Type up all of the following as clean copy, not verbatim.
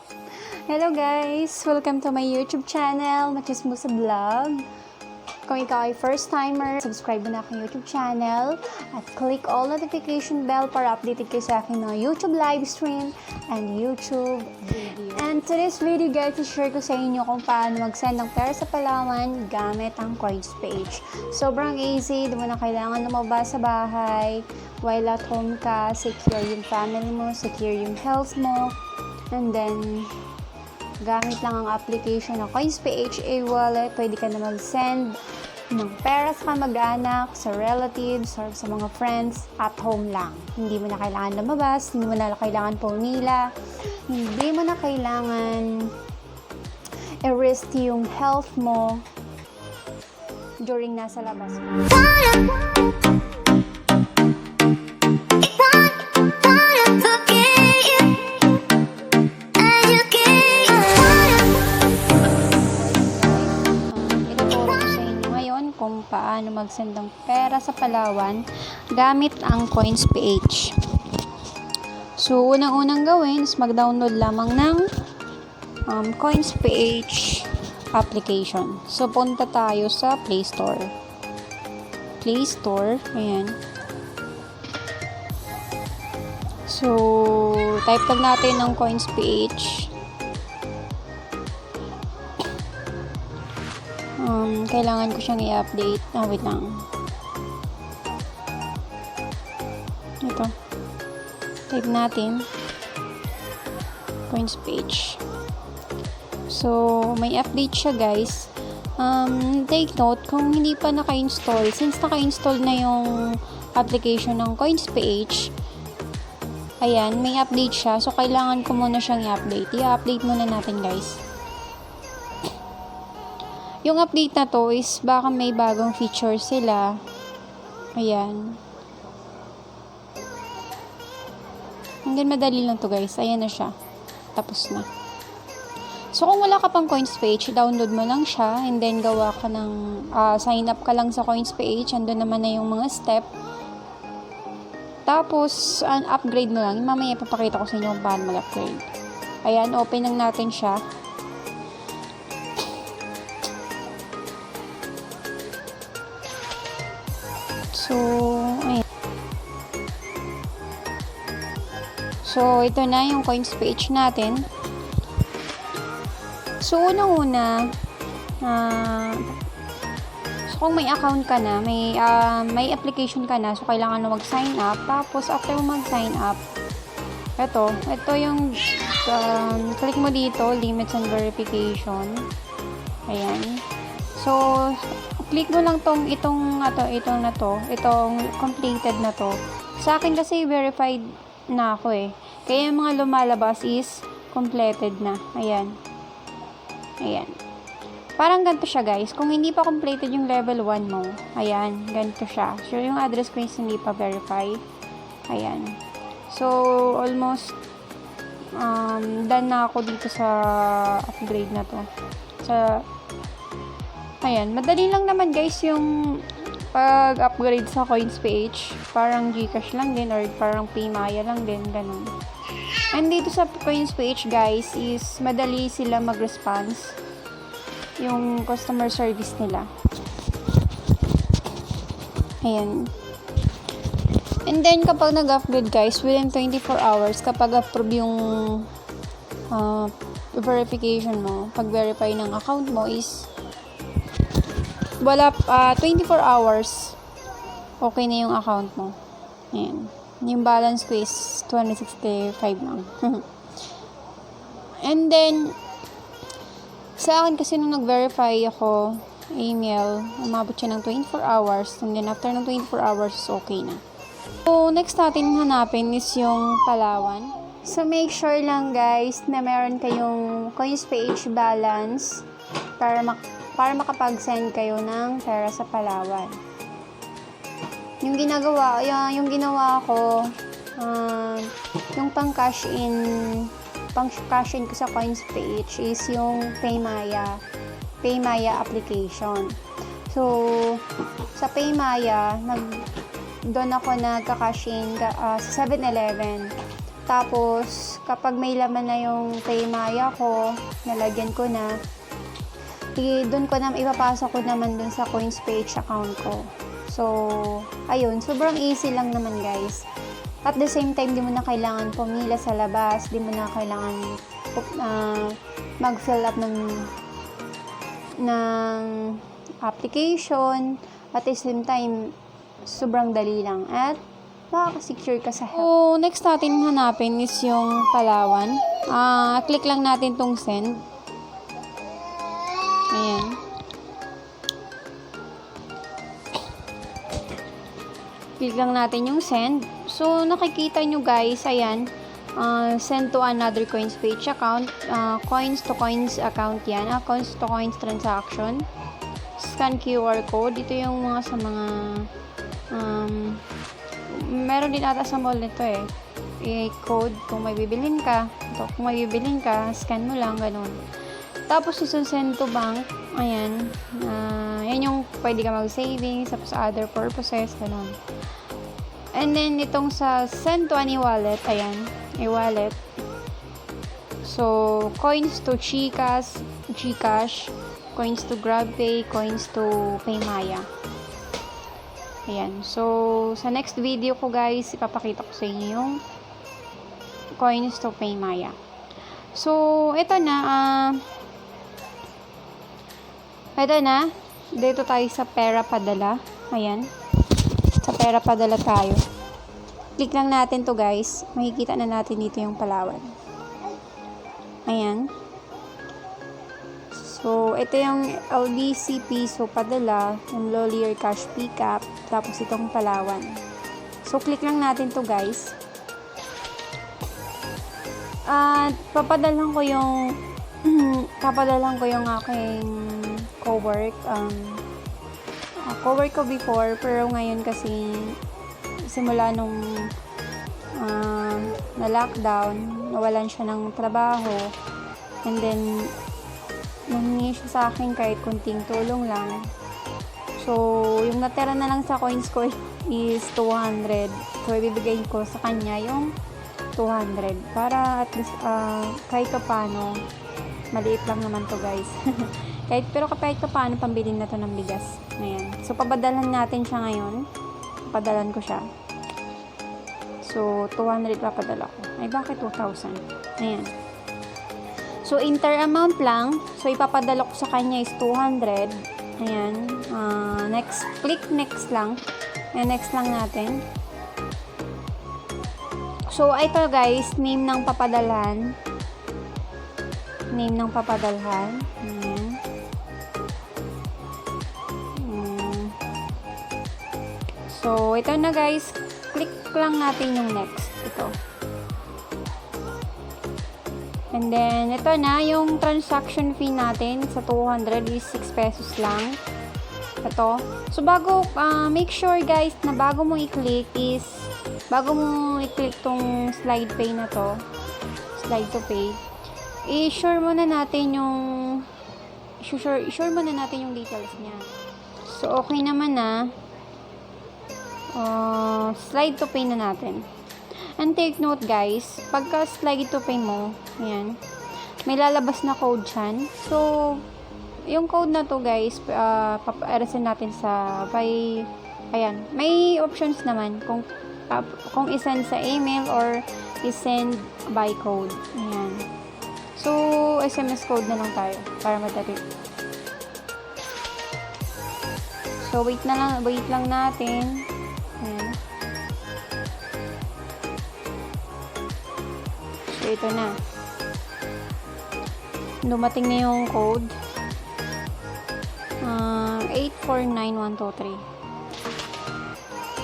Hello guys! Welcome to my YouTube channel, Machesmusa Vlog. Kung ikaw ay first timer, subscribe mo na aking YouTube channel at click all notification bell para updated kayo sa aking mga YouTube live stream and YouTube video. And today's video guys, i-share ko sa inyo kung paano mag-send ng pera sa Palawan gamit ang COINS PH. Sobrang easy, di mo na kailangan lumabas sa bahay. While at home ka, secure yung family mo, secure yung health mo, and then gamit lang ang application ng COINS PH.WALLET, pwede ka na mag-send ng pera sa kamag-anak, sa relatives, or sa mga friends at home lang. Hindi mo na kailangan lumabas, hindi mo na kailangan pumila, hindi mo na kailangan i-risk yung health mo during nasa labas mo. Kung paano mag-send ng pera sa Palawan gamit ang COINS PH. So, unang-unang gawin is mag-download lamang ng COINS PH application. So, punta tayo sa Play Store. Play Store, ayan. So, type tag natin ng COINS PH. Kailangan ko siyang i-update. Wait lang. Ito. Type natin. COINS PH. So, may update siya guys. Take note, kung hindi pa naka-install, since naka-install na yung application ng COINS PH, ayan, may update siya. So, kailangan ko muna siyang i-update. I-update muna natin guys. Yung update na to is baka may bagong feature sila. Ayan. And then madali lang to guys. Ayan na siya. Tapos na. So kung wala ka pang COINS PH, download mo lang siya. And then gawa ka ng sign up ka lang sa COINS PH. Andun naman na yung mga step. Tapos upgrade mo lang. Mamaya papakita ko sa inyo kung paano mag-upgrade. Ayan. Open lang natin siya. So, ayan. So, ito na yung COINS PH natin. So, unang-una, so kung may account ka na, may application ka na, so kailangan na mag-sign up. Tapos, after mo mag-sign up, ito yung, click mo dito, limits and verification. Ayan. So, click mo lang itong completed na to. Sa akin kasi verified na ako eh. Kaya yung mga lumalabas is completed na. Ayan. Ayan. Parang ganito siya guys. Kung hindi pa completed yung level 1 mo, ayan, ganito siya. So, yung address ko is hindi pa verified. Ayan. So, almost done na ako dito sa upgrade na to. Ayan, madali lang naman guys yung pag-upgrade sa COINS PH. Parang Gcash lang din or parang PMaya lang din, ganun. And dito sa COINS PH guys is madali sila mag-response yung customer service nila. Ayan. And then kapag nag-upgrade guys, within 24 hours, kapag approve yung verification mo, pag-verify ng account mo is wala 24 hours okay na yung account mo. Ayan. Yung balance ko is 265 lang. And then sa akin kasi nung nag-verify ako email, umabot siya ng 24 hours, and then after ng 24 hours is okay na. So next natin hanapin is yung Palawan. So make sure lang guys na meron kayong COINS PH balance para makapag-send kayo ng pera sa Palawan. Yung ginawa ko, yung pang-cash in ko sa COINS PH is yung PayMaya application. So, sa PayMaya, doon ako nagka-cash in sa 7-Eleven. Tapos, kapag may laman na yung paymaya ko, nalagyan ko na, doon ko na, ipapasok ko naman dun sa COINS PH account ko. So, ayun, sobrang easy lang naman guys. At the same time, di mo na kailangan pumila sa labas, di mo na kailangan mag-fill up ng application. At the same time, sobrang dali lang. At makaka-secure ka sa help. So, next natin hanapin is yung Palawan. Click lang natin tong send. Ayan. Click lang natin yung send. So, nakikita nyo guys, ayan. Send to another COINS PH account. Coins to coins account yan. Coins to coins transaction. Scan QR code. Ito yung mga sa mga meron din ata sa mall nito i-code kung may bibilin ka. So, kung may bibilin ka, scan mo lang, ganun. Tapos, send to bank. Ayan. Yan yung pwede ka mag-savings, tapos other purposes, ganun. And then, itong sa send to any wallet, ayan, e-wallet. So, coins to Gcash, coins to GrabPay, coins to Paymaya. Ayan. So, sa next video ko guys, ipapakita ko sa inyo yung coins to Paymaya. So, ito na. Dito tayo sa pera padala. Ayan. Sa pera padala tayo. Click lang natin to guys. Makikita na natin dito yung Palawan. Ayan. So, ito yung LBC piso padala, yung Lolier cash pickup, tapos itong Palawan. So, click lang natin to guys. At papadalan ko yung aking co-work. Co-work ko before, pero ngayon kasi simula nung na-lockdown, nawalan siya ng trabaho. And then, nahingi siya sa akin kahit kunting tulong lang. So, yung natira na lang sa coins ko is 200. So, ibibigay ko sa kanya yung 200. Para at least, kahit pa paano, maliit lang naman to guys. Pero kahit pa paano, pambili na to ng bigas. Ayan. So, pabadalan natin siya ngayon. Padalan ko siya. So, 200 papadala ko. Ay, bakit 2,000? Ayan. So, inter amount lang. So, ipapadala ko sa kanya is 200. Ayan. Next. Click next lang. Ayan, next lang natin. So, ito guys, name ng papadalhan. Name ng papadalhan. Ayan. So, ito na guys. Click lang natin yung next. Ito. And then, ito na, yung transaction fee natin sa 200 is 6 pesos lang. Ito. So, make sure guys, na bago mo i-click tong slide pay na to, slide to pay, i-sure muna natin yung details niya. So, okay naman na. Slide to pay na natin. And take note guys, pagka slide to pay mo, ayan, may lalabas na code dyan. So, yung code na to guys, papaarasin natin sa ayan, may options naman kung i-send sa email or i-send by code. Ayan. So, SMS code na lang tayo para madali. So, wait lang natin. Ayan. So, ito na. Dumating na yung code. 849123.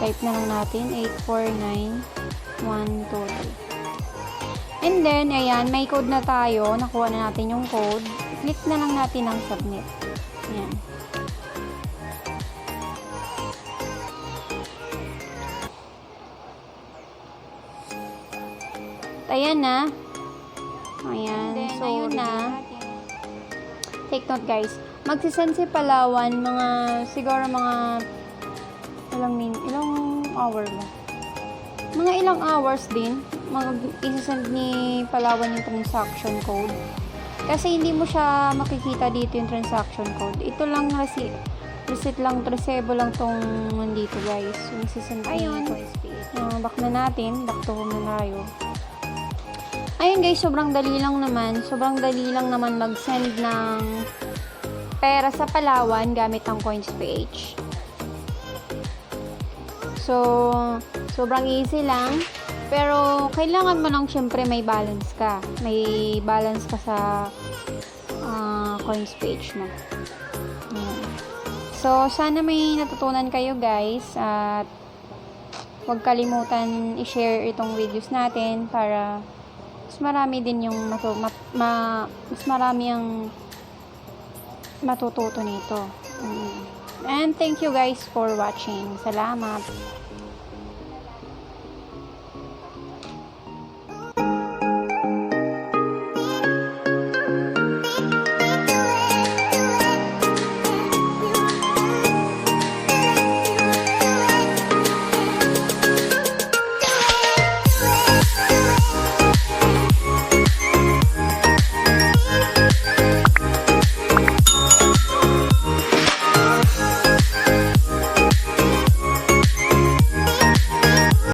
Type na lang natin. 849123. And then, ayan, may code na tayo. Nakuha na natin yung code. Click na lang natin ang submit. Ayan. Ayan na. Ayan. Then, so, ayun na. Take note guys. Magsisend si Palawan siguro mga ilang hour ba? Mga ilang hours din. isasend ni Palawan yung transaction code. Kasi hindi mo siya makikita dito yung transaction code. Ito lang receipt lang, resibo lang tong nandito guys. Yung isasend ni COINS PH. Back na natin. Back to home na tayo. Ayun guys, sobrang dali lang naman mag-send ng pera sa Palawan gamit ang COINS PH. So, sobrang easy lang. Pero, kailangan mo lang syempre may balance ka. May balance ka sa COINS PH mo. So, sana may natutunan kayo guys. At huwag kalimutan i-share itong videos natin para mas marami din yung mas marami ang matututo nito. And thank you guys for watching. Salamat!